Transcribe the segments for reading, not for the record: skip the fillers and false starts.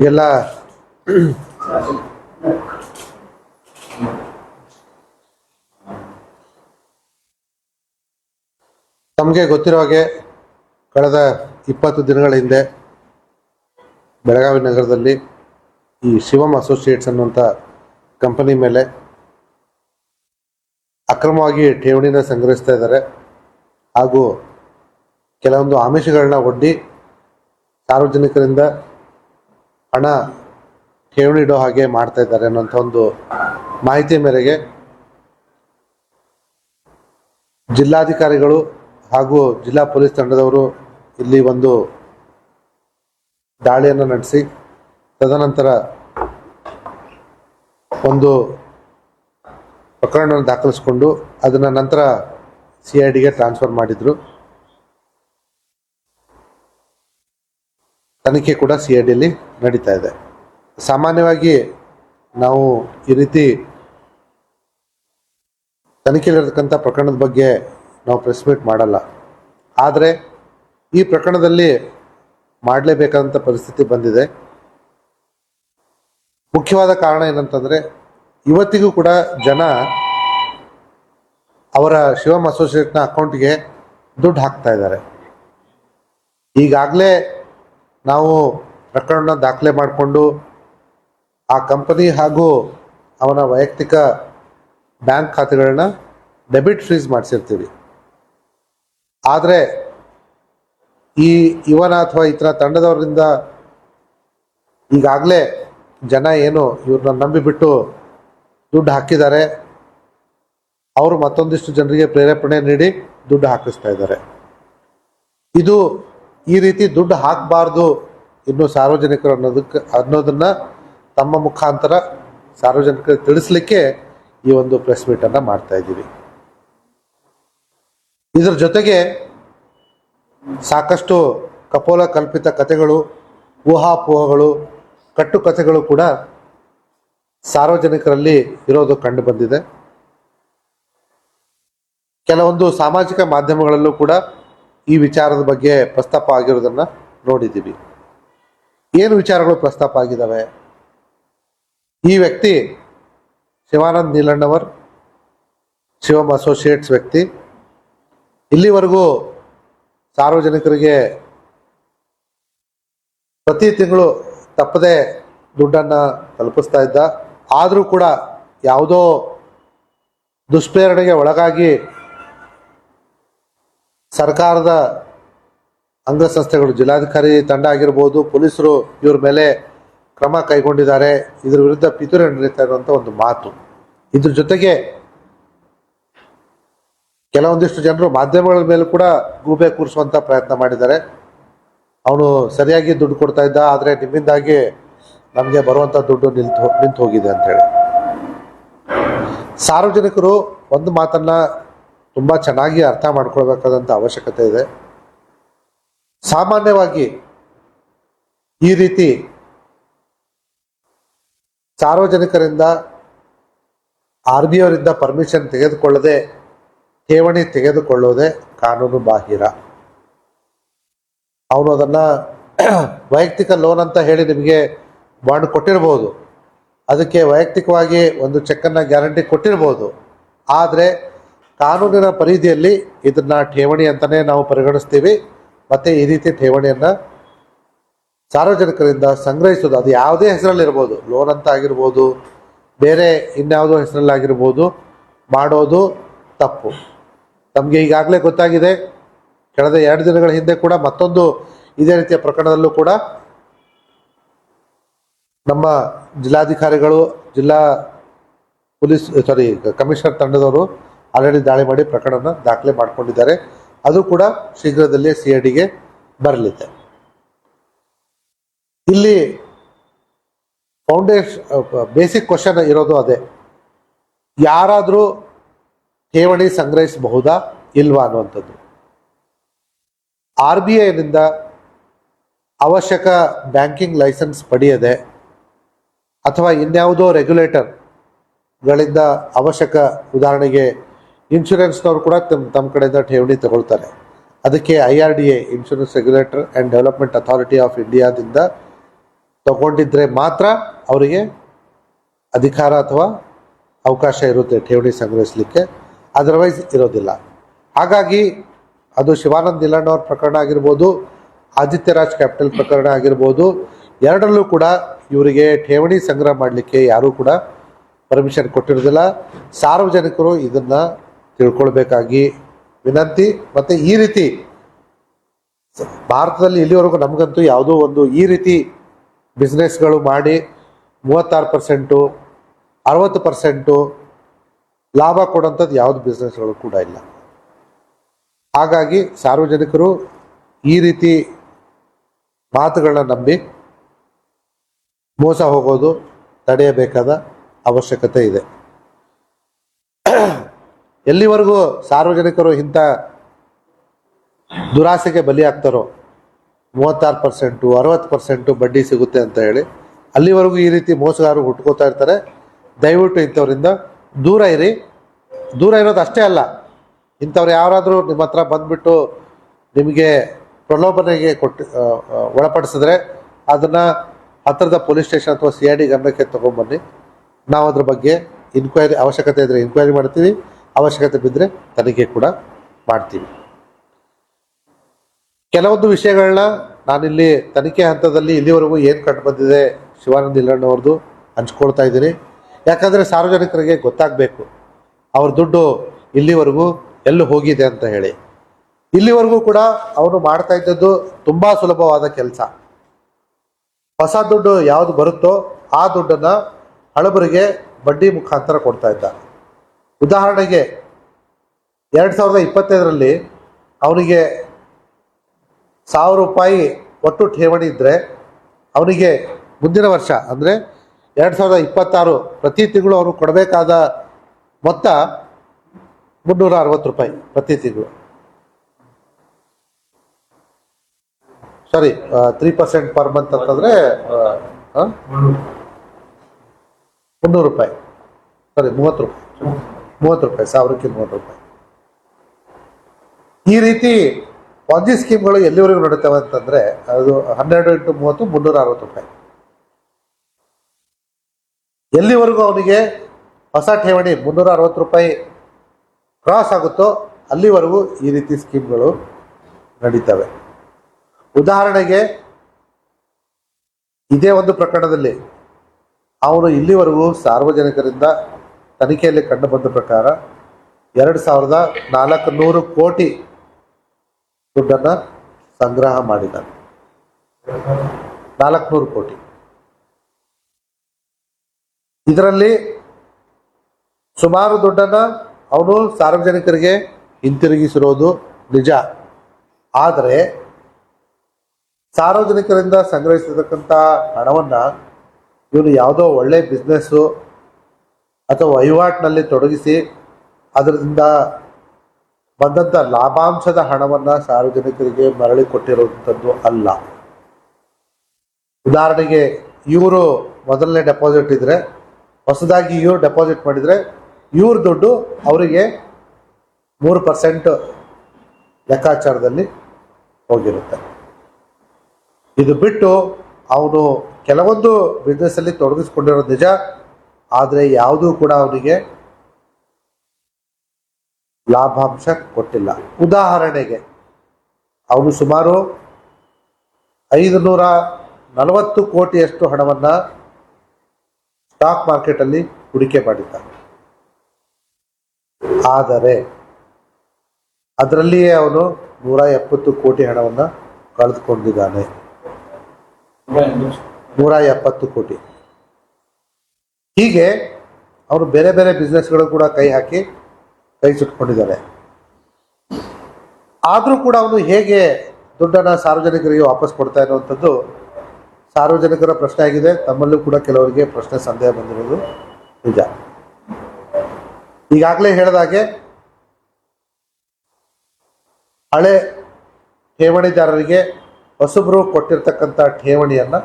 ಎಲ್ಲ ತಮಗೆ ಗೊತ್ತಿರೋ ಹಾಗೆ ಕಳೆದ 20 ದಿನಗಳ ಹಿಂದೆ ಬೆಳಗಾವಿ ನಗರದಲ್ಲಿ ಈ ಶಿವಮ್ ಅಸೋಸಿಯೇಟ್ಸ್ ಅನ್ನುವಂಥ ಕಂಪನಿ ಮೇಲೆ ಅಕ್ರಮವಾಗಿ ಠೇವಣಿನ ಸಂಗ್ರಹಿಸ್ತಾ ಇದ್ದಾರೆ ಹಾಗೂ ಕೆಲವೊಂದು ಆಮಿಷಗಳನ್ನ ಒಡ್ಡಿ ಸಾರ್ವಜನಿಕರಿಂದ ಹಣ ಠೇವಣಿ ಇಡೋ ಹಾಗೆ ಮಾಡ್ತಾ ಇದ್ದಾರೆ ಅನ್ನೋಂಥ ಒಂದು ಮಾಹಿತಿ ಮೇರೆಗೆ ಜಿಲ್ಲಾಧಿಕಾರಿಗಳು ಹಾಗೂ ಜಿಲ್ಲಾ ಪೊಲೀಸ್ ತಂಡದವರು ಇಲ್ಲಿ ಒಂದು ದಾಳಿಯನ್ನು ನಡೆಸಿ ತದನಂತರ ಒಂದು ಪ್ರಕರಣವನ್ನು ದಾಖಲಿಸಿಕೊಂಡು ಅದನ್ನು ನಂತರ CIDಗೆ ಟ್ರಾನ್ಸ್ಫರ್ ಮಾಡಿದ್ರು. ತನಿಖೆ ಕೂಡ CIDಯಲ್ಲಿ ನಡೀತಾ ಇದೆ. ಸಾಮಾನ್ಯವಾಗಿ ನಾವು ಈ ರೀತಿ ತನಿಖೆಯಲ್ಲಿರತಕ್ಕಂಥ ಪ್ರಕರಣದ ಬಗ್ಗೆ ನಾವು ಪ್ರೆಸ್ ಮೀಟ್ ಮಾಡಲ್ಲ. ಆದರೆ ಈ ಪ್ರಕರಣದಲ್ಲಿ ಮಾಡಲೇಬೇಕಾದಂಥ ಪರಿಸ್ಥಿತಿ ಬಂದಿದೆ. ಮುಖ್ಯವಾದ ಕಾರಣ ಏನಂತಂದರೆ ಇವತ್ತಿಗೂ ಕೂಡ ಜನ ಅವರ ಶಿವಮ್ ಅಸೋಸಿಯೇಟ್ನ ಅಕೌಂಟ್ಗೆ ದುಡ್ಡು ಹಾಕ್ತಾ ಇದ್ದಾರೆ. ಈಗಾಗಲೇ ನಾವು ಪ್ರಕರಣ ದಾಖಲೆ ಮಾಡಿಕೊಂಡು ಆ ಕಂಪನಿ ಹಾಗೂ ಅವನ ವೈಯಕ್ತಿಕ ಬ್ಯಾಂಕ್ ಖಾತೆಗಳನ್ನ ಡೆಬಿಟ್ ಫ್ರೀಸ್ ಮಾಡಿಸಿರ್ತೀವಿ. ಆದರೆ ಇವನ ಅಥವಾ ಇತರ ತಂಡದವರಿಂದ ಈಗಾಗಲೇ ಜನ ಏನು ಇವ್ರನ್ನ ನಂಬಿಬಿಟ್ಟು ದುಡ್ಡು ಹಾಕಿದ್ದಾರೆ, ಅವರು ಮತ್ತೊಂದಿಷ್ಟು ಜನರಿಗೆ ಪ್ರೇರೇಪಣೆ ನೀಡಿ ದುಡ್ಡು ಹಾಕಿಸ್ತಾ ಇದ್ದಾರೆ. ಈ ರೀತಿ ದುಡ್ಡು ಹಾಕಬಾರ್ದು ಇನ್ನು ಸಾರ್ವಜನಿಕರು ಅನ್ನೋದನ್ನ ತಮ್ಮ ಮುಖಾಂತರ ಸಾರ್ವಜನಿಕರಿಗೆ ತಿಳಿಸ್ಲಿಕ್ಕೆ ಈ ಒಂದು ಪ್ರೆಸ್ ಮೀಟನ್ನು ಮಾಡ್ತಾ ಇದ್ದೀವಿ. ಇದರ ಜೊತೆಗೆ ಸಾಕಷ್ಟು ಕಪೋಲ ಕಲ್ಪಿತ ಕಥೆಗಳು, ಊಹಾಪೋಹಗಳು, ಕಟ್ಟುಕಥೆಗಳು ಕೂಡ ಸಾರ್ವಜನಿಕರಲ್ಲಿ ಇರೋದು ಕಂಡು ಬಂದಿದೆ. ಕೆಲವೊಂದು ಸಾಮಾಜಿಕ ಮಾಧ್ಯಮಗಳಲ್ಲೂ ಕೂಡ ಈ ವಿಚಾರದ ಬಗ್ಗೆ ಪ್ರಸ್ತಾಪ ಆಗಿರೋದನ್ನ ನೋಡಿದ್ದೀವಿ. ಏನು ವಿಚಾರಗಳು ಪ್ರಸ್ತಾಪ ಆಗಿದ್ದಾವೆ? ಈ ವ್ಯಕ್ತಿ ಶಿವಾನಂದ್ ನೀಲಣ್ಣವರ್, ಶಿವಮ್ ಅಸೋಸಿಯೇಟ್ಸ್ ವ್ಯಕ್ತಿ, ಇಲ್ಲಿವರೆಗೂ ಸಾರ್ವಜನಿಕರಿಗೆ ಪ್ರತಿ ತಿಂಗಳು ತಪ್ಪದೆ ದುಡ್ಡನ್ನು ತಲುಪಿಸ್ತಾ ಇದ್ದ. ಆದರೂ ಕೂಡ ಯಾವುದೋ ದುಷ್ಪ್ರೇರಣೆಗೆ ಒಳಗಾಗಿ ಸರ್ಕಾರದ ಅಂಗಸಂಸ್ಥೆಗಳು, ಜಿಲ್ಲಾಧಿಕಾರಿ ತಂಡ ಆಗಿರ್ಬೋದು, ಪೊಲೀಸರು ಇವ್ರ ಮೇಲೆ ಕ್ರಮ ಕೈಗೊಂಡಿದ್ದಾರೆ. ಇದ್ರ ವಿರುದ್ಧ ಪಿತೂರಿ ನಡೀತಾ ಇರುವಂಥ ಒಂದು ಮಾತು. ಇದ್ರ ಜೊತೆಗೆ ಕೆಲವೊಂದಿಷ್ಟು ಜನರು ಮಾಧ್ಯಮಗಳ ಮೇಲೆ ಕೂಡ ಗೂಬೆ ಕೂರಿಸುವಂಥ ಪ್ರಯತ್ನ ಮಾಡಿದ್ದಾರೆ. ಅವನು ಸರಿಯಾಗಿ ದುಡ್ಡು ಕೊಡ್ತಾ ಇದ್ದ, ಆದರೆ ನಿಮ್ಮಿಂದಾಗಿ ನಮಗೆ ಬರುವಂಥ ದುಡ್ಡು ನಿಂತು ಹೋಗಿದೆ ಅಂತೇಳಿ. ಸಾರ್ವಜನಿಕರು ಒಂದು ಮಾತನ್ನ ತುಂಬ ಚೆನ್ನಾಗಿ ಅರ್ಥ ಮಾಡ್ಕೊಳ್ಬೇಕಾದಂಥ ಅವಶ್ಯಕತೆ ಇದೆ. ಸಾಮಾನ್ಯವಾಗಿ ಈ ರೀತಿ ಸಾರ್ವಜನಿಕರಿಂದ RBI ಅವರಿಂದ ಪರ್ಮಿಷನ್ ತೆಗೆದುಕೊಳ್ಳದೆ ಠೇವಣಿ ತೆಗೆದುಕೊಳ್ಳೋದೇ ಕಾನೂನು ಬಾಹಿರ. ಅವನು ಅದನ್ನು ವೈಯಕ್ತಿಕ ಲೋನ್ ಅಂತ ಹೇಳಿ ನಿಮಗೆ ಬಾಂಡ್ ಕೊಟ್ಟಿರ್ಬೋದು, ಅದಕ್ಕೆ ವೈಯಕ್ತಿಕವಾಗಿ ಒಂದು ಚೆಕ್ಕನ್ನು ಗ್ಯಾರಂಟಿ ಕೊಟ್ಟಿರ್ಬೋದು. ಆದರೆ ಕಾನೂನಿನ ಪರಿಧಿಯಲ್ಲಿ ಇದನ್ನ ಠೇವಣಿ ಅಂತಲೇ ನಾವು ಪರಿಗಣಿಸ್ತೀವಿ. ಮತ್ತು ಈ ರೀತಿ ಠೇವಣಿಯನ್ನು ಸಾರ್ವಜನಿಕರಿಂದ ಸಂಗ್ರಹಿಸೋದು, ಅದು ಯಾವುದೇ ಹೆಸರಲ್ಲಿರ್ಬೋದು, ಲೋನ್ ಅಂತ ಆಗಿರ್ಬೋದು, ಬೇರೆ ಇನ್ಯಾವುದೋ ಹೆಸರಲ್ಲಾಗಿರ್ಬೋದು, ಮಾಡೋದು ತಪ್ಪು. ನಮಗೆ ಈಗಾಗಲೇ ಗೊತ್ತಾಗಿದೆ, ಕಳೆದ 2 ದಿನಗಳ ಹಿಂದೆ ಕೂಡ ಮತ್ತೊಂದು ಇದೇ ರೀತಿಯ ಪ್ರಕರಣದಲ್ಲೂ ಕೂಡ ನಮ್ಮ ಜಿಲ್ಲಾಧಿಕಾರಿಗಳು, ಜಿಲ್ಲಾ ಕಮಿಷನರ್ ತಂಡದವರು ಆಲ್ರೆಡಿ ದಾಳಿ ಮಾಡಿ ಪ್ರಕರಣನ ದಾಖಲೆ ಮಾಡಿಕೊಂಡಿದ್ದಾರೆ. ಅದು ಕೂಡ ಶೀಘ್ರದಲ್ಲೇ CIDಗೆ ಬರಲಿದೆ. ಇಲ್ಲಿ ಬೇಸಿಕ್ ಕ್ವಶನ್ ಇರೋದು ಅದೇ, ಯಾರಾದರೂ ಠೇವಣಿ ಸಂಗ್ರಹಿಸಬಹುದಾ ಇಲ್ವಾ ಅನ್ನುವಂಥದ್ದು. RBIನಿಂದ ಅವಶ್ಯಕ ಬ್ಯಾಂಕಿಂಗ್ ಲೈಸೆನ್ಸ್ ಪಡೆಯದೆ ಅಥವಾ ಇನ್ಯಾವುದೋ ರೆಗ್ಯುಲೇಟರ್ಗಳಿಂದ ಅವಶ್ಯಕ, ಉದಾಹರಣೆಗೆ ಇನ್ಶೂರೆನ್ಸ್ನವರು ಕೂಡ ತಮ್ಮ ಕಡೆಯಿಂದ ಠೇವಣಿ ತಗೊಳ್ತಾರೆ. ಅದಕ್ಕೆ IRDA, insurance regulator and development authority of ಇಂಡಿಯಾದಿಂದ ತಗೊಂಡಿದ್ರೆ ಮಾತ್ರ ಅವರಿಗೆ ಅಧಿಕಾರ ಅಥವಾ ಅವಕಾಶ ಇರುತ್ತೆ ಠೇವಣಿ ಸಂಗ್ರಹಿಸಲಿಕ್ಕೆ, ಅದರ್ವೈಸ್ ಇರೋದಿಲ್ಲ. ಹಾಗಾಗಿ ಅದು ಶಿವಾನಂದ್ ನಿಲಣ್ಣವ್ರ ಪ್ರಕರಣ ಆಗಿರ್ಬೋದು, ಆದಿತ್ಯ ರಾಜ್ ಕ್ಯಾಪಿಟಲ್ ಪ್ರಕರಣ ಆಗಿರ್ಬೋದು, ಎರಡರಲ್ಲೂ ಕೂಡ ಇವರಿಗೆ ಠೇವಣಿ ಸಂಗ್ರಹ ಮಾಡಲಿಕ್ಕೆ ಯಾರೂ ಕೂಡ ಪರ್ಮಿಷನ್ ಕೊಟ್ಟಿರೋದಿಲ್ಲ. ಸಾರ್ವಜನಿಕರು ಇದನ್ನ ತಿಳ್ಕೊಳ್ಬೇಕಾಗಿ ವಿನಂತಿ. ಮತ್ತು ಈ ರೀತಿ ಭಾರತದಲ್ಲಿ ಇಲ್ಲಿವರೆಗೂ ನಮಗಂತೂ ಯಾವುದೋ ಒಂದು ಈ ರೀತಿ ಬಿಸ್ನೆಸ್ಗಳು ಮಾಡಿ 36%, 60% ಲಾಭ ಕೊಡೋಂಥದ್ದು ಯಾವುದು ಬಿಸ್ನೆಸ್ಗಳು ಕೂಡ ಇಲ್ಲ. ಹಾಗಾಗಿ ಸಾರ್ವಜನಿಕರು ಈ ರೀತಿ ಮಾತುಗಳನ್ನ ನಂಬಿ ಮೋಸ ಹೋಗೋದು ತಡೆಯಬೇಕಾದ ಅವಶ್ಯಕತೆ ಇದೆ. ಎಲ್ಲಿವರೆಗೂ ಸಾರ್ವಜನಿಕರು ಇಂಥ ದುರಾಸೆಗೆ ಬಲಿಯಾಗ್ತಾರೋ, 36%, 60% ಬಡ್ಡಿ ಸಿಗುತ್ತೆ ಅಂತ ಹೇಳಿ, ಅಲ್ಲಿವರೆಗೂ ಈ ರೀತಿ ಮೋಸಗಾರರು ಹುಟ್ಕೋತಾ ಇರ್ತಾರೆ. ದಯವಿಟ್ಟು ಇಂಥವ್ರಿಂದ ದೂರ ಇರಿ. ದೂರ ಇರೋದು ಅಷ್ಟೇ ಅಲ್ಲ, ಇಂಥವ್ರು ಯಾರಾದರೂ ನಿಮ್ಮ ಹತ್ರ ಬಂದ್ಬಿಟ್ಟು ನಿಮಗೆ ಪ್ರಲೋಭನೆಗೆ ಒಳಪಡಿಸಿದ್ರೆ ಅದನ್ನು ಹತ್ತಿರದ ಪೊಲೀಸ್ ಸ್ಟೇಷನ್ ಅಥವಾ CID ಗಮನಕ್ಕೆ ತೊಗೊಂಬನ್ನಿ. ನಾವು ಅದ್ರ ಬಗ್ಗೆ ಅವಶ್ಯಕತೆ ಇದ್ದರೆ ಇನ್ಕ್ವೈರಿ ಮಾಡ್ತೀವಿ, ಅವಶ್ಯಕತೆ ಬಿದ್ದರೆ ತನಿಖೆ ಕೂಡ ಮಾಡ್ತೀವಿ. ಕೆಲವೊಂದು ವಿಷಯಗಳನ್ನ ನಾನಿಲ್ಲಿ ತನಿಖೆ ಹಂತದಲ್ಲಿ ಇಲ್ಲಿವರೆಗೂ ಏನು ಕಂಡು ಬಂದಿದೆ ಶಿವಾನಂದ್ ನಿಲಣ್ಣವ್ರದ್ದು ಹಂಚ್ಕೊಳ್ತಾ ಇದ್ದೀನಿ. ಯಾಕಂದರೆ ಸಾರ್ವಜನಿಕರಿಗೆ ಗೊತ್ತಾಗಬೇಕು ಅವ್ರ ದುಡ್ಡು ಇಲ್ಲಿವರೆಗೂ ಎಲ್ಲಿ ಹೋಗಿದೆ ಅಂತ ಹೇಳಿ. ಇಲ್ಲಿವರೆಗೂ ಕೂಡ ಅವನು ಮಾಡ್ತಾ ಇದ್ದದ್ದು ತುಂಬ ಸುಲಭವಾದ ಕೆಲಸ. ಹೊಸ ದುಡ್ಡು ಯಾವುದು ಬರುತ್ತೋ ಆ ದುಡ್ಡನ್ನು ಹಳಬರಿಗೆ ಬಡ್ಡಿ ಮುಖಾಂತರ ಕೊಡ್ತಾ ಇದ್ದ. ಉದಾಹರಣೆಗೆ 2025ರಲ್ಲಿ ಅವನಿಗೆ 1000 ರೂಪಾಯಿ ಒಟ್ಟು ಠೇವಣಿ ಇದ್ದರೆ ಅವನಿಗೆ ಮುಂದಿನ ವರ್ಷ ಅಂದರೆ 2026 ಪ್ರತಿ ತಿಂಗಳು ಅವನು ಕೊಡಬೇಕಾದ ಮೊತ್ತ 360 ರೂಪಾಯಿ ಪ್ರತಿ ತಿಂಗಳು. ಸಾರಿ, 3% ಪರ್ ಮಂತ್ ಅಂತಂದರೆ 300 ರೂಪಾಯಿ. ಸಾರಿ, 30 ರೂಪಾಯಿ. 30 ರೂಪಾಯಿ, 1000ಕ್ಕೆ 30 ರೂಪಾಯಿ. ಈ ರೀತಿ ಪಾಂಜಿ ಸ್ಕೀಮ್ಗಳು ಎಲ್ಲಿವರೆಗೂ ನಡೀತವೆ ಅಂತಂದರೆ ಅದು 12 × 30 360 ರೂಪಾಯಿ. ಎಲ್ಲಿವರೆಗೂ ಅವನಿಗೆ ಹೊಸ ಠೇವಣಿ 360 ರೂಪಾಯಿ ಕ್ರಾಸ್ ಆಗುತ್ತೋ ಅಲ್ಲಿವರೆಗೂ ಈ ರೀತಿ ಸ್ಕೀಮ್ಗಳು ನಡೀತವೆ. ಉದಾಹರಣೆಗೆ ಇದೇ ಒಂದು ಪ್ರಕರಣದಲ್ಲಿ ಅವನು ಇಲ್ಲಿವರೆಗೂ ಸಾರ್ವಜನಿಕರಿಂದ ತನಿಖೆಯಲ್ಲಿ ಕಂಡುಬಂದ ಪ್ರಕಾರ 2400 ಕೋಟಿ ದುಡ್ಡನ್ನು ಸಂಗ್ರಹ ಮಾಡಿದ್ದಾನೆ. 400 ಕೋಟಿ. ಇದರಲ್ಲಿ ಸುಮಾರು ದುಡ್ಡನ್ನು ಅವನು ಸಾರ್ವಜನಿಕರಿಗೆ ಹಿಂತಿರುಗಿಸಿರೋದು ನಿಜ. ಆದರೆ ಸಾರ್ವಜನಿಕರಿಂದ ಸಂಗ್ರಹಿಸಿರ್ತಕ್ಕಂಥ ಹಣವನ್ನು ಇವನು ಯಾವುದೋ ಒಳ್ಳೆ ಬಿಸ್ನೆಸ್ಸು ಅಥವಾ ವಹಿವಾಟಿನಲ್ಲಿ ತೊಡಗಿಸಿ ಅದರಿಂದ ಬಂದಂಥ ಲಾಭಾಂಶದ ಹಣವನ್ನು ಸಾರ್ವಜನಿಕರಿಗೆ ಮರಳಿ ಕೊಟ್ಟಿರುವಂಥದ್ದು ಅಲ್ಲ. ಉದಾಹರಣೆಗೆ ಇವರು ಮೊದಲನೇ ಡೆಪಾಸಿಟ್ ಇದ್ದರೆ, ಹೊಸದಾಗಿ ಇವರು ಡೆಪಾಸಿಟ್ ಮಾಡಿದರೆ ಇವ್ರ ದುಡ್ಡು ಅವರಿಗೆ 3% ಲೆಕ್ಕಾಚಾರದಲ್ಲಿ ಹೋಗಿರುತ್ತೆ. ಇದು ಬಿಟ್ಟು ಅವನು ಕೆಲವೊಂದು ಬಿಸ್ನೆಸ್ಸಲ್ಲಿ ತೊಡಗಿಸ್ಕೊಂಡಿರೋದು ನಿಜ, ಆದರೆ ಯಾವುದೂ ಕೂಡ ಅವನಿಗೆ ಲಾಭಾಂಶ ಕೊಟ್ಟಿಲ್ಲ. ಉದಾಹರಣೆಗೆ ಅವನು ಸುಮಾರು 540 ಕೋಟಿಯಷ್ಟು ಹಣವನ್ನು ಸ್ಟಾಕ್ ಮಾರ್ಕೆಟಲ್ಲಿ ಹೂಡಿಕೆ ಮಾಡಿದ್ದಾನೆ. ಆದರೆ ಅದರಲ್ಲಿಯೇ ಅವನು 170 ಕೋಟಿ ಹಣವನ್ನು ಕಳೆದುಕೊಂಡಿದ್ದಾನೆ. 170 ಕೋಟಿ. ಹೀಗೆ ಅವನು ಬೇರೆ ಬೇರೆ ಬಿಸ್ನೆಸ್ಗಳು ಕೂಡ ಕೈ ಸುಟ್ಕೊಂಡಿದ್ದಾನೆ. ಆದರೂ ಕೂಡ ಅವನು ಹೇಗೆ ದುಡ್ಡನ್ನು ಸಾರ್ವಜನಿಕರಿಗೆ ವಾಪಸ್ ಕೊಡ್ತಾ ಇರುವಂಥದ್ದು ಸಾರ್ವಜನಿಕರ ಪ್ರಶ್ನೆ ಆಗಿದೆ. ತಮ್ಮಲ್ಲೂ ಕೂಡ ಕೆಲವರಿಗೆ ಪ್ರಶ್ನೆ ಸಂದೇಹ ಬಂದಿರೋದು ನಿಜ. ಈಗಾಗಲೇ ಹೇಳಿದಾಗೆ ಹಳೆ ಠೇವಣಿದಾರರಿಗೆ ಹೊಸಬರು ಕೊಟ್ಟಿರ್ತಕ್ಕಂಥ ಠೇವಣಿಯನ್ನು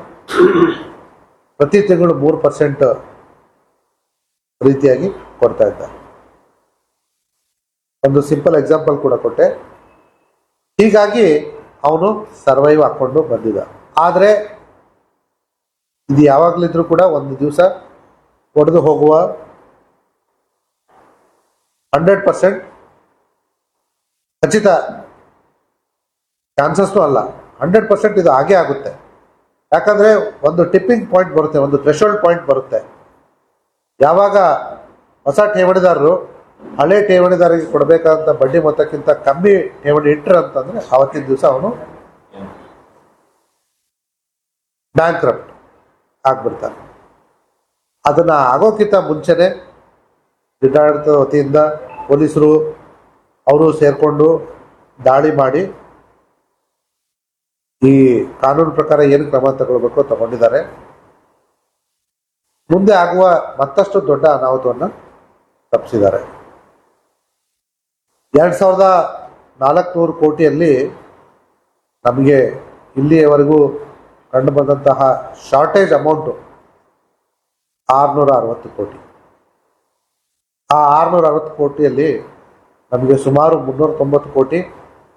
ಪ್ರತಿ ತಿಂಗಳು 3% ರೀತಿಯಾಗಿ ಕೊಡ್ತಾ ಇದ್ದಾರೆ. ಒಂದು ಸಿಂಪಲ್ ಎಕ್ಸಾಂಪಲ್ ಕೂಡ ಕೊಟ್ಟೆ. ಹೀಗಾಗಿ ಅವನು ಸರ್ವೈವ್ ಹಾಕ್ಕೊಂಡು ಬಂದಿದ್ದ. ಆದರೆ ಇದು ಯಾವಾಗಲಿದ್ರೂ ಕೂಡ ಒಂದು ದಿವಸ ಒಡೆದು ಹೋಗುವ 100% ಖಚಿತ ಚಾನ್ಸಸ್ನೂ ಅಲ್ಲ, 100% ಇದು ಆಗೇ ಆಗುತ್ತೆ. ಯಾಕಂದರೆ ಒಂದು ಟಿಪ್ಪಿಂಗ್ ಪಾಯಿಂಟ್ ಬರುತ್ತೆ, ಒಂದು ಥ್ರೆಶೋಲ್ಡ್ ಪಾಯಿಂಟ್ ಬರುತ್ತೆ. ಯಾವಾಗ ಹೊಸ ಠೇವಣಿದಾರರು ಹಳೆ ಠೇವಣಿದಾರರಿಗೆ ಕೊಡಬೇಕಾದಂಥ ಬಡ್ಡಿ ಮೊತ್ತಕ್ಕಿಂತ ಕಮ್ಮಿ ಠೇವಣಿ ಇಟ್ಟರು ಅಂತಂದರೆ ಆವತ್ತಿನ ದಿವಸ ಅವನು ಬ್ಯಾಂಕ್ರಪ್ಟ್ ಆಗ್ಬಿಡ್ತಾನೆ. ಅದನ್ನು ಆಗೋಕ್ಕಿಂತ ಮುಂಚೆನೆ ಜಿಲ್ಲಾಡಳಿತದ ವತಿಯಿಂದ ಪೊಲೀಸರು ಅವರು ಸೇರಿಕೊಂಡು ದಾಳಿ ಮಾಡಿ ಈ ಕಾನೂನು ಪ್ರಕಾರ ಏನು ಕ್ರಮ ತಗೊಳ್ಬೇಕು ತಗೊಂಡಿದ್ದಾರೆ. ಮುಂದೆ ಆಗುವ ಮತ್ತಷ್ಟು ದೊಡ್ಡ ಅನಾಹುತವನ್ನು ತಪ್ಪಿಸಿದ್ದಾರೆ. 2400 ಕೋಟಿಯಲ್ಲಿ ನಮಗೆ ಇಲ್ಲಿಯವರೆಗೂ ಕಂಡು ಬಂದಂತಹ ಶಾರ್ಟೇಜ್ ಅಮೌಂಟು 660 ಕೋಟಿ. ಆ 660 ಕೋಟಿಯಲ್ಲಿ ನಮಗೆ ಸುಮಾರು 390 ಕೋಟಿ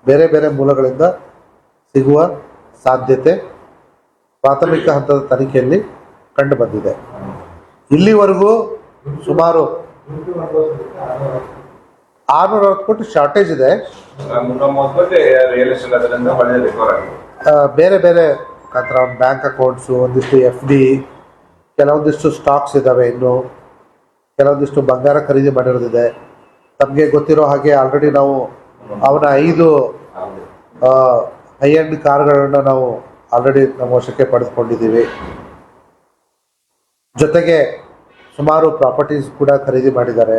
ಬೇರೆ ಬೇರೆ ಮೂಲಗಳಿಂದ ಸಿಗುವ ಸಾಧ್ಯತೆ ಪ್ರಾಥಮಿಕ ಹಂತದ ತನಿಖೆಯಲ್ಲಿ ಕಂಡು ಬಂದಿದೆ. ಇಲ್ಲಿವರೆಗೂ ಸುಮಾರು 660 ಕೋಟಿ ಶಾರ್ಟೇಜ್ ಇದೆ. ಬೇರೆ ಬೇರೆ ಬ್ಯಾಂಕ್ ಅಕೌಂಟ್ಸು, ಒಂದಿಷ್ಟು FD, ಕೆಲವೊಂದಿಷ್ಟು ಸ್ಟಾಕ್ಸ್ ಇದ್ದಾವೆ, ಇನ್ನು ಕೆಲವೊಂದಿಷ್ಟು ಬಂಗಾರ ಖರೀದಿ ಮಾಡಿರೋದಿದೆ. ತಮಗೆ ಗೊತ್ತಿರೋ ಹಾಗೆ ಆಲ್ರೆಡಿ ನಾವು ಅವನ 5 ಹೈ ಎಂಡ್ ಕಾರ್ಗಳನ್ನು ನಾವು ಆಲ್ರೆಡಿ ನಮ್ಮ ವಶಕ್ಕೆ ಪಡೆದುಕೊಂಡಿದ್ದೀವಿ. ಜೊತೆಗೆ ಸುಮಾರು ಪ್ರಾಪರ್ಟೀಸ್ ಕೂಡ ಖರೀದಿ ಮಾಡಿದ್ದಾರೆ.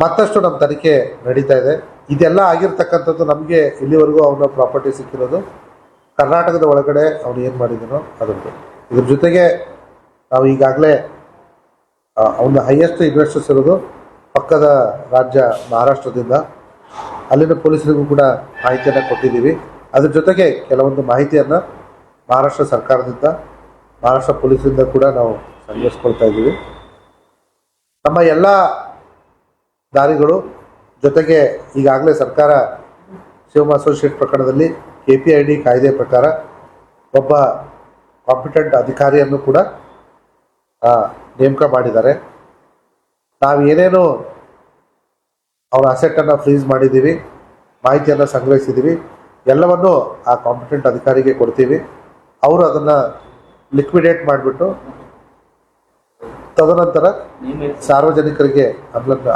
ಮತ್ತಷ್ಟು ನಮ್ಮ ತನಿಖೆ ನಡೀತಾ ಇದೆ. ಇದೆಲ್ಲ ಆಗಿರ್ತಕ್ಕಂಥದ್ದು ನಮಗೆ ಇಲ್ಲಿವರೆಗೂ ಅವನ ಪ್ರಾಪರ್ಟಿ ಸಿಕ್ಕಿರೋದು ಕರ್ನಾಟಕದ ಒಳಗಡೆ ಅವನು ಏನು ಮಾಡಿದನೋ ಅದನ್ನು. ಇದ್ರ ಜೊತೆಗೆ ನಾವು ಈಗಾಗಲೇ ಅವನ ಹೈಯೆಸ್ಟ್ ಇನ್ವೆಸ್ಟರ್ಸ್ ಇರೋದು ಪಕ್ಕದ ರಾಜ್ಯ ಮಹಾರಾಷ್ಟ್ರದಿಂದ. ಅಲ್ಲಿನ ಪೊಲೀಸರಿಗೂ ಕೂಡ ಮಾಹಿತಿಯನ್ನು ಕೊಟ್ಟಿದ್ದೀವಿ. ಅದ್ರ ಜೊತೆಗೆ ಕೆಲವೊಂದು ಮಾಹಿತಿಯನ್ನು ಮಹಾರಾಷ್ಟ್ರ ಸರ್ಕಾರದಿಂದ, ಮಹಾರಾಷ್ಟ್ರ ಪೊಲೀಸರಿಂದ ಕೂಡ ನಾವು ಸಂಗ್ರಹಿಸ್ಕೊಳ್ತಾ ಇದ್ದೀವಿ. ನಮ್ಮ ಎಲ್ಲ ದಾರಿಗಳು ಜೊತೆಗೆ ಈಗಾಗಲೇ ಸರ್ಕಾರ ಶಿವಮ್ ಅಸೋಸಿಯೇಟ್ ಪ್ರಕರಣದಲ್ಲಿ KPID ಕಾಯ್ದೆ ಪ್ರಕಾರ ಒಬ್ಬ ಕಾಂಪಿಟೆಂಟ್ ಅಧಿಕಾರಿಯನ್ನು ಕೂಡ ನೇಮಕ ಮಾಡಿದ್ದಾರೆ. ನಾವು ಏನೇನು ಅವರ ಅಸೆಟ್ಟನ್ನು ಫ್ರೀಸ್ ಮಾಡಿದ್ದೀವಿ, ಮಾಹಿತಿಯನ್ನು ಸಂಗ್ರಹಿಸಿದ್ದೀವಿ, ಎಲ್ಲವನ್ನು ಆ ಕಾಂಪಿಟೆಂಟ್ ಅಧಿಕಾರಿಗೆ ಕೊಡ್ತೀವಿ. ಅವರು ಅದನ್ನು ಲಿಕ್ವಿಡೇಟ್ ಮಾಡಿಬಿಟ್ಟು ತದನಂತರ ಸಾರ್ವಜನಿಕರಿಗೆ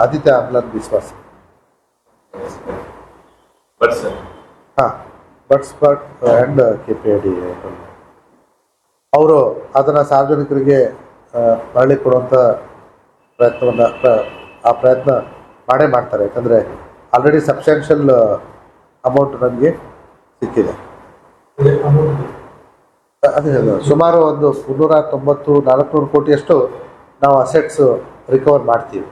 ಆದಿತ್ಯ ಆಮ್ಲನ್ ವಿಶ್ವಾಸ ಬಟ್ಸ್ ಆ್ಯಂಡ್ KPID ಅವರು ಅದನ್ನು ಸಾರ್ವಜನಿಕರಿಗೆ ಮರಳಿ ಕೊಡುವಂಥ ಪ್ರಯತ್ನ ಮಾಡೇ ಮಾಡ್ತಾರೆ. ಯಾಕಂದರೆ ಆಲ್ರೆಡಿ ಸಬ್ಸ್ಟ್ಯಾನ್ಷಿಯಲ್ ಅಮೌಂಟ್ ನಮಗೆ ಸಿಕ್ಕಿದೆ. ಅದೇ ಸುಮಾರು ಒಂದು 390-400 ಕೋಟಿಯಷ್ಟು ನಾವು ಅಸೆಟ್ಸ್ ರಿಕವರ್ ಮಾಡ್ತೀವಿ.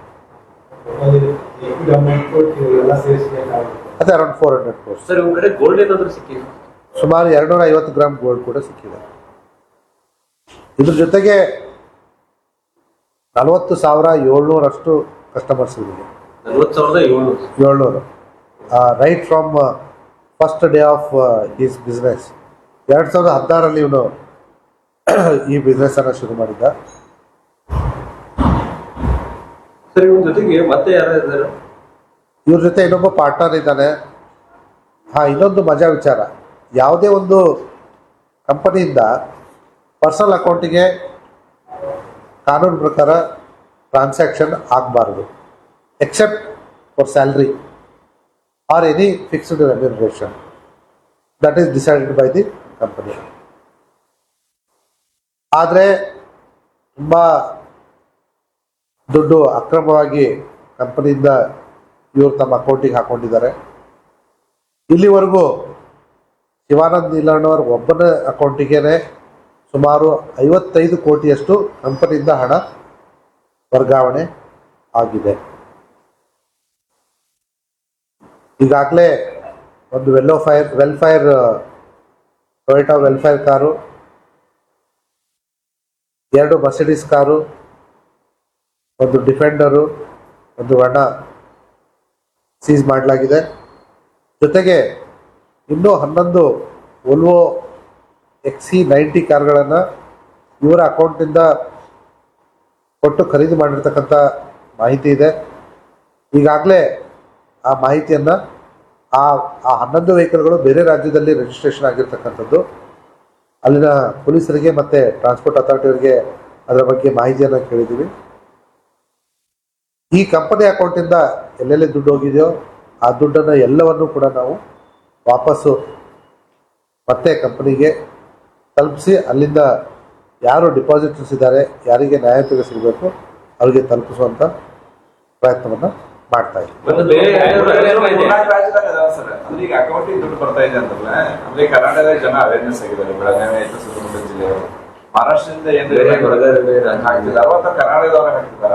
ಅದೇ ಅರೌಂಡ್ 400 crores. ಸರ್, ಒಂದು ಕಡೆ ಗೋಲ್ಡ್ ಏನಾದರೂ ಸಿಕ್ಕಿದೆ? ಸುಮಾರು 250 ಗ್ರಾಮ್ ಗೋಲ್ಡ್ ಕೂಡ ಸಿಕ್ಕಿದೆ. ಇದ್ರ ಜೊತೆಗೆ 40,700 ಕಸ್ಟಮರ್ಸ್ ಇಲ್ಲಿದೆ. 40,700 right from first day of his business. 2016ರಲ್ಲಿ ಇವನು ಈ ಬಿಸ್ನೆಸ್ಸನ್ನು ಶುರು ಮಾಡಿದ್ದ. ಸರ್, ಇವನ ಜೊತೆಗೆ ಮತ್ತೆ ಯಾರು ಇದ್ದಾರೆ? ಇವ್ರ ಜೊತೆ ಇನ್ನೊಬ್ಬ ಪಾರ್ಟ್ನರ್ ಇದ್ದಾನೆ. ಇನ್ನೊಂದು ಮಜಾ ವಿಚಾರ, ಯಾವುದೇ ಒಂದು ಕಂಪನಿಯಿಂದ ಪರ್ಸನಲ್ ಅಕೌಂಟಿಗೆ ಕಾನೂನು ಪ್ರಕಾರ ಟ್ರಾನ್ಸಾಕ್ಷನ್ ಆಗಬಾರ್ದು, accept for salary R any fixed remuneration that is decided by the company. ಆದರೆ ತುಂಬ ದುಡ್ಡು ಅಕ್ರಮವಾಗಿ ಕಂಪನಿಯಿಂದ ಇವರು ತಮ್ಮ ಅಕೌಂಟಿಗೆ ಹಾಕೊಂಡಿದ್ದಾರೆ. ಇಲ್ಲಿವರೆಗೂ ಶಿವಾನಂದ್ ನೀಲಣ್ಣವರ ಒಬ್ಬನ ಅಕೌಂಟಿಗೆ ಸುಮಾರು 55 ಕೋಟಿಯಷ್ಟು ಕಂಪನಿಯಿಂದ ಹಣ ವರ್ಗಾವಣೆ ಆಗಿದೆ. ಈಗಾಗಲೇ ಒಂದು Vellfire Toyota Vellfire car, 2 Mercedes car, ಒಂದು ಡಿಫೆಂಡರು, ಒಂದು ವರ್ಣ ಸೀಸ್ ಮಾಡಲಾಗಿದೆ. ಜೊತೆಗೆ ಇನ್ನೂ 11 ವೋಲ್ವೋ XC90 ಕಾರ್ಗಳನ್ನು ಇವರ ಅಕೌಂಟಿಂದ ಕೊಟ್ಟು ಖರೀದಿ ಮಾಡಿರ್ತಕ್ಕಂಥ ಮಾಹಿತಿ ಇದೆ. ಈಗಾಗಲೇ ಆ ಮಾಹಿತಿಯನ್ನು ಆ 11 ವೆಹಿಕಲ್ಗಳು ಬೇರೆ ರಾಜ್ಯದಲ್ಲಿ ರಿಜಿಸ್ಟ್ರೇಷನ್ ಆಗಿರ್ತಕ್ಕಂಥದ್ದು. ಅಲ್ಲಿನ ಪೊಲೀಸರಿಗೆ ಮತ್ತು ಟ್ರಾನ್ಸ್ಪೋರ್ಟ್ ಅಥಾರಿಟಿಯವರಿಗೆ ಅದರ ಬಗ್ಗೆ ಮಾಹಿತಿಯನ್ನು ಕೇಳಿದ್ದೀವಿ. ಈ ಕಂಪನಿ ಅಕೌಂಟಿಂದ ಎಲ್ಲೆಲ್ಲಿ ದುಡ್ಡು ಹೋಗಿದೆಯೋ ಆ ದುಡ್ಡನ್ನು ಎಲ್ಲವನ್ನೂ ಕೂಡ ನಾವು ವಾಪಸ್ಸು ಮತ್ತೆ ಕಂಪನಿಗೆ ತಲುಪಿಸಿ ಅಲ್ಲಿಂದ ಯಾರು ಡಿಪಾಸಿಟರ್ಸ್ ಇದ್ದಾರೆ, ಯಾರಿಗೆ ನ್ಯಾಯತೆಗೆ ಸಿಗಬೇಕು ಅವರಿಗೆ ತಲುಪಿಸುವಂಥ ಪ್ರಯತ್ನವನ್ನು ಮಾಡ್ತಾ ಇದ್ದೀವಿ. ಈಗ ಅಕೌಂಟಿಗೆ ದುಡ್ಡು ಬರ್ತಾ ಇದೆ ಅಂತಲ್ಲ, ಅಂದ್ರೆ ಕರ್ನಾಟಕದ ಜನ ಅವೇರ್ನೆಸ್ ಆಗಿದ್ದಾರೆ. ಬೆಳಗಾವಿ ಆಯ್ತು, ಸುತ್ತಮುತ್ತ ಜಿಲ್ಲೆಯವರು, ಮಹಾರಾಷ್ಟ್ರದಿಂದ ಏನು ಹಾಕ್ತಿದಾರೋ ಅಥವಾ ಕರ್ನಾಟಕದವ್ರ ಹಾಕ್ತಿದಾರ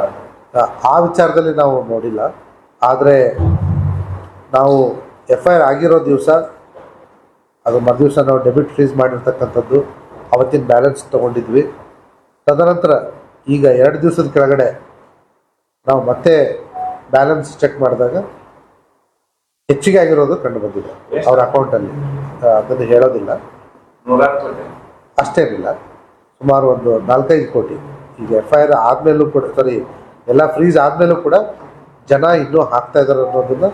ಆ ವಿಚಾರದಲ್ಲಿ ನಾವು ನೋಡಿಲ್ಲ. ಆದರೆ ನಾವು FIR ಆಗಿರೋ ದಿವಸ ಅದು ಮರುದಿವಸ ನಾವು ಡೆಬಿಟ್ ಫ್ರೀಸ್ ಮಾಡಿರ್ತಕ್ಕಂಥದ್ದು, ಅವತ್ತಿನ ಬ್ಯಾಲೆನ್ಸ್ ತೊಗೊಂಡಿದ್ವಿ. ತದನಂತರ ಈಗ 2 ದಿವಸದ ಕೆಳಗಡೆ ನಾವು ಮತ್ತೆ ಬ್ಯಾಲೆನ್ಸ್ ಚೆಕ್ ಮಾಡಿದಾಗ ಹೆಚ್ಚಿಗೆ ಆಗಿರೋದು ಕಂಡು ಬಂದಿದೆ ಅವ್ರ ಅಕೌಂಟಲ್ಲಿ. ಅದನ್ನು ಹೇಳೋದಿಲ್ಲ, ಅಷ್ಟೇನಿಲ್ಲ, ಸುಮಾರು ಒಂದು 4-5 ಕೋಟಿ. ಈಗ FIR ಆದಮೇಲೂ ಕೂಡ, ಸಾರಿ, ಎಲ್ಲ ಫ್ರೀಸ್ ಆದಮೇಲೂ ಕೂಡ ಜನ ಇನ್ನೂ ಹಾಕ್ತಾ ಇದ್ದಾರೆ ಅನ್ನೋದನ್ನು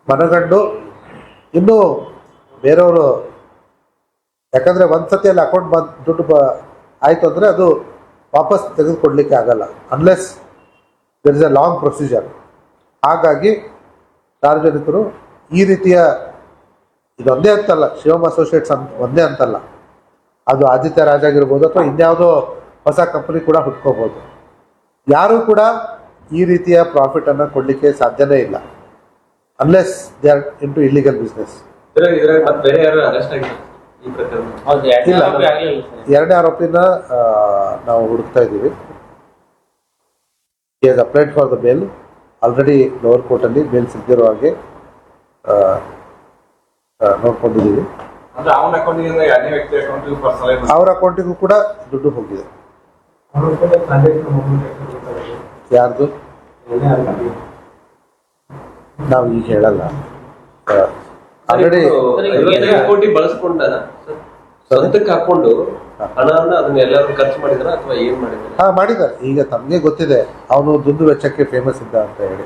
ಮನಗಂಡು ಇನ್ನೂ ಬೇರೆಯವರು, ಯಾಕಂದರೆ ಒಂದು ಸತಿ ಅಲ್ಲಿ ಅಕೌಂಟ್ ದುಡ್ಡು ಆಯಿತು ಅಂದರೆ ಅದು ವಾಪಸ್ ತೆಗೆದುಕೊಡ್ಲಿಕ್ಕೆ ಆಗಲ್ಲ unless there is a long procedure. ಹಾಗಾಗಿ ಸಾರ್ವಜನಿಕರು ಈ ರೀತಿಯ, ಇದೊಂದೇ ಅಂತಲ್ಲ, ಶಿವಮ್ ಅಸೋಸಿಯೇಟ್ಸ್ ಒಂದೇ ಅಂತಲ್ಲ, ಅದು ಆದಿತ್ಯ ರಾಜ್ ಆಗಿರ್ಬೋದು ಅಥವಾ ಇನ್ಯಾವುದೋ ಹೊಸ ಕಂಪನಿ ಕೂಡ ಹುಟ್ಕೋಬೋದು, ಯಾರೂ ಕೂಡ ಈ ರೀತಿಯ ಪ್ರಾಫಿಟನ್ನು ಕೊಡಲಿಕ್ಕೆ ಸಾಧ್ಯನೇ ಇಲ್ಲ unless they are into illegal business. ಇಲ್ಲ, 2ನೇ ಆರೋಪಿನ ನಾವು ಹುಡುಕ್ತಾ ಇದ್ದೀವಿ. He has applied for the bail. Already lower ಕೋರ್ಟಲ್ಲಿ ಬೇಲ್ ಸಿಗದಿರೋ ಹಾಗೆ ನೋಡ್ಕೊಂಡಿದ್ದೀವಿ. ಅವ್ರ ಅಕೌಂಟಿಗೂ ಕೂಡ ದುಡ್ಡು ಹೋಗಿದೆ. ಯಾರ್ದು ನಾವು ಈಗ ಹೇಳಲ್ಲ. ಆಲ್ರೆಡಿ ಕೋಟಿ ಬಳಸ್ಕೊಂಡ ಸ್ವಂತಕ್ಕೆ ಹಾಕೊಂಡು ಹಣವನ್ನ ಅದನ್ನ ಎಲ್ಲರೂ ಖರ್ಚು ಮಾಡಿದಾರ ಅಥವಾ ಏನ್ ಮಾಡಿದಾರೆ? ಮಾಡಿದ್ದಾರೆ. ಈಗ ತಮಗೆ ಗೊತ್ತಿದೆ ಅವನು ದುಡ್ಡು ವೆಚ್ಚಕ್ಕೆ ಫೇಮಸ್ ಇದ್ದ ಅಂತ ಹೇಳಿ.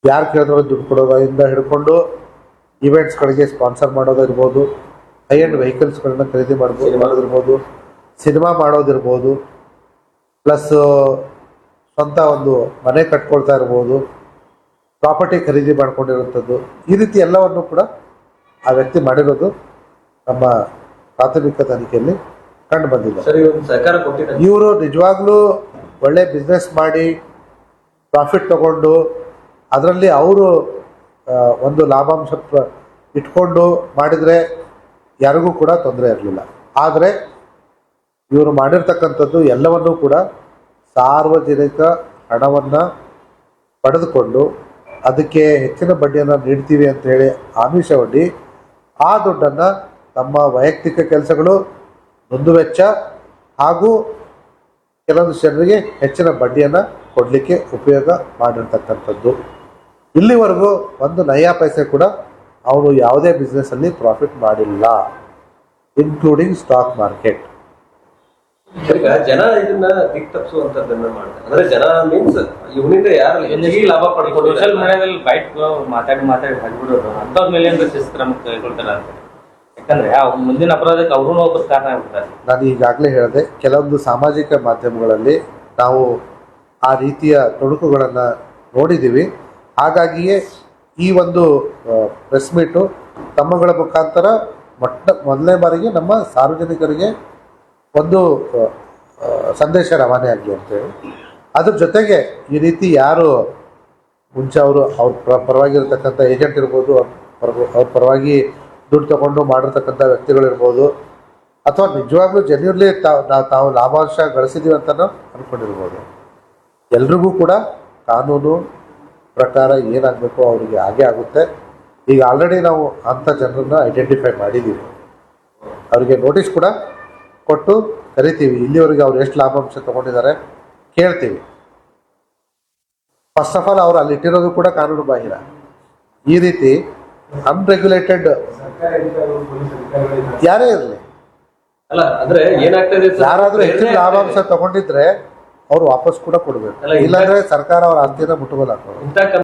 ಯಾರು ಕೇಳಿದ್ರು ದುಡ್ಡು ಕೊಡೋದ್ರಿಂದ ಹಿಡ್ಕೊಂಡು ಇವೆಂಟ್ಸ್ಗಳಿಗೆ ಸ್ಪಾನ್ಸರ್ ಮಾಡೋದಿರ್ಬೋದು, ಹೈ ಎಂಡ್ ವೆಹಿಕಲ್ಸ್ಗಳನ್ನ ಖರೀದಿ ಮಾಡೋದಿರ್ಬೋದು, ಸಿನಿಮಾ ಮಾಡೋದಿರ್ಬೋದು, ಪ್ಲಸ್ ಸ್ವಂತ ಒಂದು ಮನೆ ಕಟ್ಕೊಳ್ತಾ ಇರ್ಬೋದು, ಪ್ರಾಪರ್ಟಿ ಖರೀದಿ ಮಾಡ್ಕೊಂಡಿರುವಂಥದ್ದು, ಈ ರೀತಿ ಎಲ್ಲವನ್ನು ಕೂಡ ಆ ವ್ಯಕ್ತಿ ಮಾಡಿರೋದು ನಮ್ಮ ಪ್ರಾಥಮಿಕ ತನಿಖೆಯಲ್ಲಿ ಕಂಡು ಬಂದಿದೆ. ಇವರು ನಿಜವಾಗ್ಲೂ ಒಳ್ಳೆ ಬಿಸ್ನೆಸ್ ಮಾಡಿ ಪ್ರಾಫಿಟ್ ತಗೊಂಡು ಅದರಲ್ಲಿ ಅವರು ಒಂದು ಲಾಭಾಂಶ ಇಟ್ಕೊಂಡು ಮಾಡಿದರೆ ಯಾರಿಗೂ ಕೂಡ ತೊಂದರೆ ಇರಲಿಲ್ಲ. ಆದರೆ ಇವರು ಮಾಡಿರ್ತಕ್ಕಂಥದ್ದು ಎಲ್ಲವನ್ನೂ ಕೂಡ ಸಾರ್ವಜನಿಕ ಹಣವನ್ನು ಪಡೆದುಕೊಂಡು ಅದಕ್ಕೆ ಹೆಚ್ಚಿನ ಬಡ್ಡಿಯನ್ನು ನೀಡ್ತೀವಿ ಅಂತ ಹೇಳಿ ಆಮಿಷವೊಡ್ಡಿ ಆ ದುಡ್ಡನ್ನು ತಮ್ಮ ವೈಯಕ್ತಿಕ ಕೆಲಸಗಳು, ದುಂದು ವೆಚ್ಚ ಹಾಗೂ ಕೆಲವೊಂದು ಜನರಿಗೆ ಹೆಚ್ಚಿನ ಬಡ್ಡಿಯನ್ನು ಕೊಡಲಿಕ್ಕೆ ಉಪಯೋಗ ಮಾಡಿರ್ತಕ್ಕಂಥದ್ದು. ಇಲ್ಲಿವರೆಗೂ ಒಂದು ನಯಾ ಪೈಸೆ ಕೂಡ ಅವನು ಯಾವುದೇ ಬಿಸ್ನೆಸ್ಸಲ್ಲಿ ಪ್ರಾಫಿಟ್ ಮಾಡಿಲ್ಲ, ಇನ್ಕ್ಲೂಡಿಂಗ್ ಸ್ಟಾಕ್ ಮಾರ್ಕೆಟ್. ಈಗ ಜನ ಇದನ್ನ ದಿಕ್ ತಪ್ಪಿಸುವಂತದ್ದನ್ನ ಮಾಡ್ತಾರೆ. ಅಂದ್ರೆ ಜನ ಮೀನ್ಸ್ ಇವನಿಂದ ಯಾರು ಲಾಭ ಪಡ್ಕೊಂಡು ಸೋಷಿಯಲ್ ಮೀಡಿಯಾದಲ್ಲಿ ಬೈಟ್ ಮಾತಾಡಿ ಹಾಕ್ಬಿಡೋದು ಅಂತವ್ರ ಮೇಲೆ ಏನಾದ್ರು ಶಿಸ್ತು ಕ್ರಮ ಕೈಗೊಳ್ತಾರ ಅಂತ. ಯಾಕಂದ್ರೆ ಮುಂದಿನ ಅಪರಾಧಕ್ಕೆ ಅವ್ರೂ ಒಬ್ಬರು ಕಾರಣ ಆಗ್ಬಿಡ್ತಾರೆ. ನಾನು ಈಗಾಗಲೇ ಹೇಳಿದೆ, ಕೆಲವೊಂದು ಸಾಮಾಜಿಕ ಮಾಧ್ಯಮಗಳಲ್ಲಿ ನಾವು ಆ ರೀತಿಯ ತೊಡಕುಗಳನ್ನು ನೋಡಿದ್ದೀವಿ. ಹಾಗಾಗಿಯೇ ಈ ಒಂದು ಪ್ರೆಸ್ ಮೀಟು ತಮ್ಮಗಳ ಮುಖಾಂತರ ಮೊದಲನೇ ಬಾರಿಗೆ ನಮ್ಮ ಸಾರ್ವಜನಿಕರಿಗೆ ಒಂದು ಸಂದೇಶ ರವಾನೆ ಆಗಲಿ ಅಂತೇಳಿ. ಅದ್ರ ಜೊತೆಗೆ ಈ ರೀತಿ ಯಾರು ಮುಂಚೆ ಅವ್ರ ಪರವಾಗಿರ್ತಕ್ಕಂಥ ಏಜೆಂಟ್ ಇರ್ಬೋದು, ಅವ್ರ ಪರವಾಗಿ ದುಡ್ಡು ತಗೊಂಡು ಮಾಡಿರ್ತಕ್ಕಂಥ ವ್ಯಕ್ತಿಗಳಿರ್ಬೋದು, ಅಥವಾ ನಿಜವಾಗ್ಲೂ ಜೆನ್ಯೂನ್ಲಿ ತಾವು ಲಾಭಾಂಶ ಗಳಿಸಿದ್ದೀವಿ ಅಂತಲೂ ಅಂದ್ಕೊಂಡಿರ್ಬೋದು. ಎಲ್ರಿಗೂ ಕೂಡ ಕಾನೂನು ಪ್ರಕಾರ ಏನಾಗಬೇಕು ಅವರಿಗೆ ಹಾಗೆ ಆಗುತ್ತೆ. ಈಗ ಆಲ್ರೆಡಿ ನಾವು ಅಂಥ ಜನರನ್ನು ಐಡೆಂಟಿಫೈ ಮಾಡಿದ್ದೀವಿ, ಅವರಿಗೆ ನೋಟಿಸ್ ಕೂಡ ಕೊಟ್ಟು ಕರಿತೀವಿ. ಇಲ್ಲಿವರೆಗೆ ಅವ್ರು ಎಷ್ಟು ಲಾಭಾಂಶ ತೊಗೊಂಡಿದ್ದಾರೆ ಕೇಳ್ತೀವಿ. ಫಸ್ಟ್ ಆಫ್ ಆಲ್ ಅವ್ರು ಅಲ್ಲಿ ಇಟ್ಟಿರೋದು ಕೂಡ ಕಾನೂನು ಬಾಹಿರ. ಈ ರೀತಿ ಅನ್ರೆಗ್ಯುಲೇಟೆಡ್ ಯಾರೇ ಇರಲಿ, ಅಲ್ಲ ಅಂದ್ರೆ ಏನಾಗ್ತದೆ ಸರ್, ಯಾರಾದ್ರೂ ಹೆಚ್ಚಿನ ಬೇರೆ ಲಾಭಾಂಶ ತಗೊಂಡಿದ್ರೆ ಅವ್ರು ವಾಪಸ್ ಕೂಡ ಕೊಡ್ಬೇಕು, ಅಲ್ಲ, ಇಲ್ಲಾಂದ್ರೆ ಸರ್ಕಾರ ಅವ್ರ ಆಸ್ತಿನ ಮುಟ್ಟುಗೋಲು ಹಾಕೋದು. ಇಂಥ